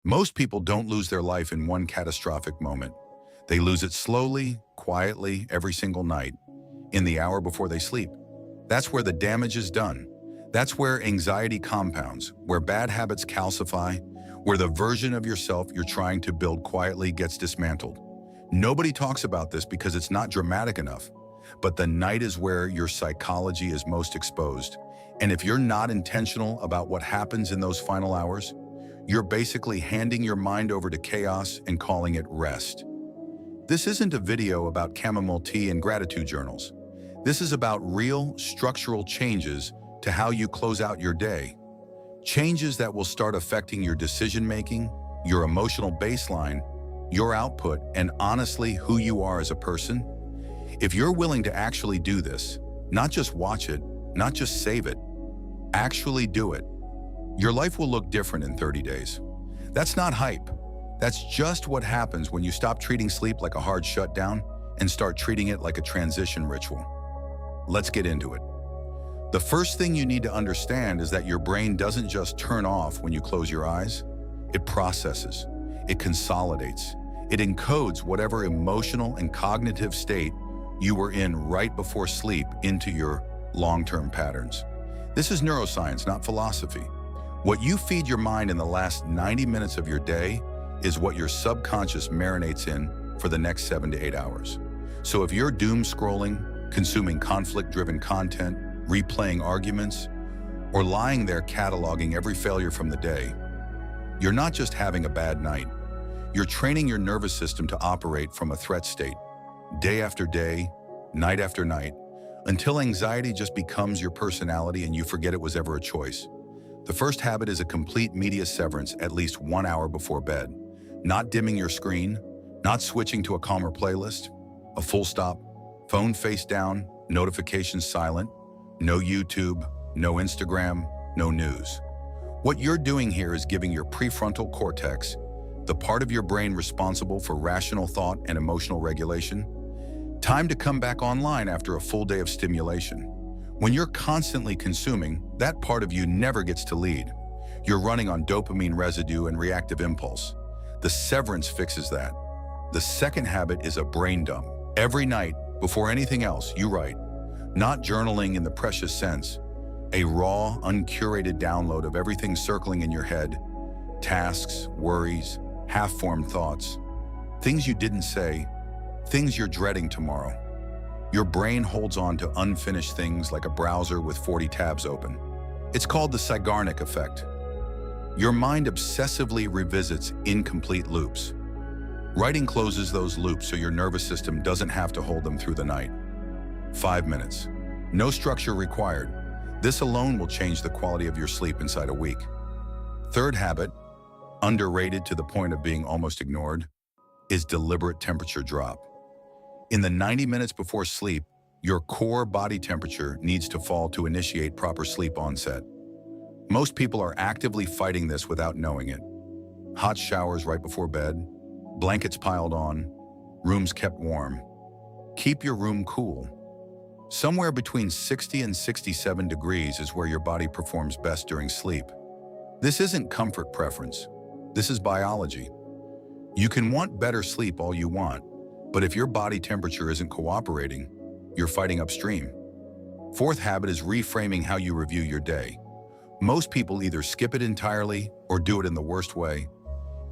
Most people don't lose their life in one catastrophic moment. They lose it slowly, quietly, every single night, in the hour before they sleep. That's where the damage is done. That's where anxiety compounds, where bad habits calcify, where the version of yourself you're trying to build quietly gets dismantled. Nobody talks about this because it's not dramatic enough, but the night is where your psychology is most exposed. And if you're not intentional about what happens in those final hours, you're basically handing your mind over to chaos and calling it rest. This isn't a video about chamomile tea and gratitude journals. This is about real, structural changes to how you close out your day. Changes that will start affecting your decision-making, your emotional baseline, your output, and honestly, who you are as a person. If you're willing to actually do this, not just watch it, not just save it, actually do it, your life will look different in 30 days. That's not hype. That's just what happens when you stop treating sleep like a hard shutdown and start treating it like a transition ritual. Let's get into it. The first thing you need to understand is that your brain doesn't just turn off when you close your eyes. It processes, it consolidates, it encodes whatever emotional and cognitive state you were in right before sleep into your long-term patterns. This is neuroscience, not philosophy. What you feed your mind in the last 90 minutes of your day is what your subconscious marinates in for the next 7 to 8 hours. So if you're doom scrolling, consuming conflict-driven content, replaying arguments, or lying there cataloging every failure from the day, you're not just having a bad night. You're training your nervous system to operate from a threat state, day after day, night after night, until anxiety just becomes your personality and you forget it was ever a choice. The first habit is a complete media severance at least 1 hour before bed. Not dimming your screen, not switching to a calmer playlist, a full stop, phone face down, notifications silent, no YouTube, no Instagram, no news. What you're doing here is giving your prefrontal cortex, the part of your brain responsible for rational thought and emotional regulation, time to come back online after a full day of stimulation. When you're constantly consuming, that part of you never gets to lead. You're running on dopamine residue and reactive impulse. The severance fixes that. The second habit is a brain dump. Every night, before anything else, you write. Not journaling in the precious sense, a raw, uncurated download of everything circling in your head, tasks, worries, half-formed thoughts, things you didn't say, things you're dreading tomorrow. Your brain holds on to unfinished things like a browser with 40 tabs open. It's called the Zeigarnik effect. Your mind obsessively revisits incomplete loops. Writing closes those loops so your nervous system doesn't have to hold them through the night. 5 minutes. No structure required. This alone will change the quality of your sleep inside a week. Third habit, underrated to the point of being almost ignored, is deliberate temperature drop. In the 90 minutes before sleep, your core body temperature needs to fall to initiate proper sleep onset. Most people are actively fighting this without knowing it. Hot showers right before bed, blankets piled on, rooms kept warm. Keep your room cool. Somewhere between 60 and 67 degrees is where your body performs best during sleep. This isn't comfort preference. This is biology. You can want better sleep all you want, but if your body temperature isn't cooperating, you're fighting upstream. Fourth habit is reframing how you review your day. Most people either skip it entirely or do it in the worst way,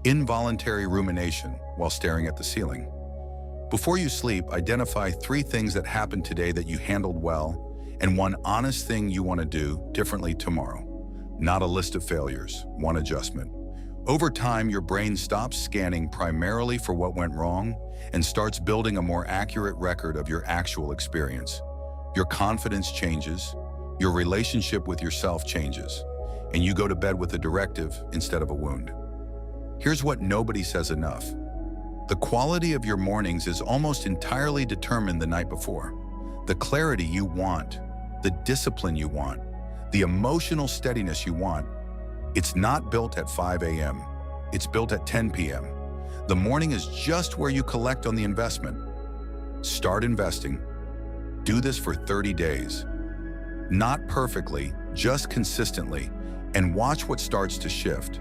involuntary rumination while staring at the ceiling. Before you sleep, identify 3 things that happened today that you handled well and 1 honest thing you want to do differently tomorrow. Not a list of failures, 1 adjustment. Over time, your brain stops scanning primarily for what went wrong and starts building a more accurate record of your actual experience. Your confidence changes, your relationship with yourself changes, and you go to bed with a directive instead of a wound. Here's what nobody says enough. The quality of your mornings is almost entirely determined the night before. The clarity you want, the discipline you want, the emotional steadiness you want, it's not built at 5 a.m. It's built at 10 p.m. The morning is just where you collect on the investment. Start investing. Do this for 30 days. Not perfectly, just consistently, and watch what starts to shift.